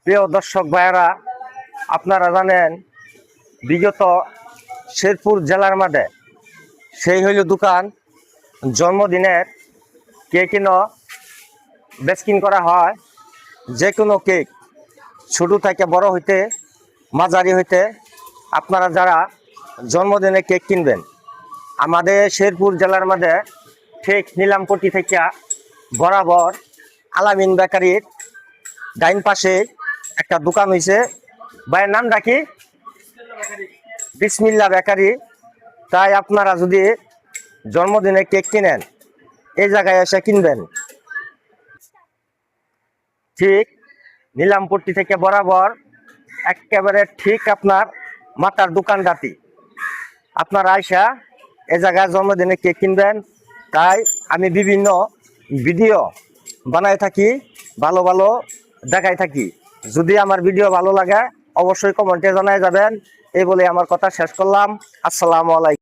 প্রিয় দর্শক ভাইয়েরা, আপনারা জানেন বিগত শেরপুর জেলার মাঝে সেই হইল দোকান জন্মদিনের কেকিনো বেচকিন করা হয়। যে কোনো কেক ছোট থেকে বড় হইতে মাঝারি হইতে আপনারা যারা জন্মদিনে কেক কিনবেন আমাদের শেরপুর জেলার মাঝে ঠিক নিলামপট্টি থেকে বরাবর আলামিন বেকারির ডাইন পাশে একটা দোকান হয়েছে। ভাইয়ের নাম ডাকি বিসমিল্লা বেকারি। তাই আপনারা যদি জন্মদিনে কেক কিনেন এই জায়গায় এসে কিনবেন। ঠিক নিলামপট্টি থেকে বরাবর একেবারে ঠিক আপনার মাথার দোকানদাতি আপনারা আইসা এই জায়গায় জন্মদিনে কেক কিনবেন। তাই আমি বিভিন্ন ভিডিও বানাই থাকি, ভালো ভালো দেখাই থাকি। যদি আমার ভিডিও ভালো লাগে অবশ্যই কমেন্টে জানাই যাবেন। এই বলে আমার কথা শেষ করলাম। আসসালামু আলাইকুম।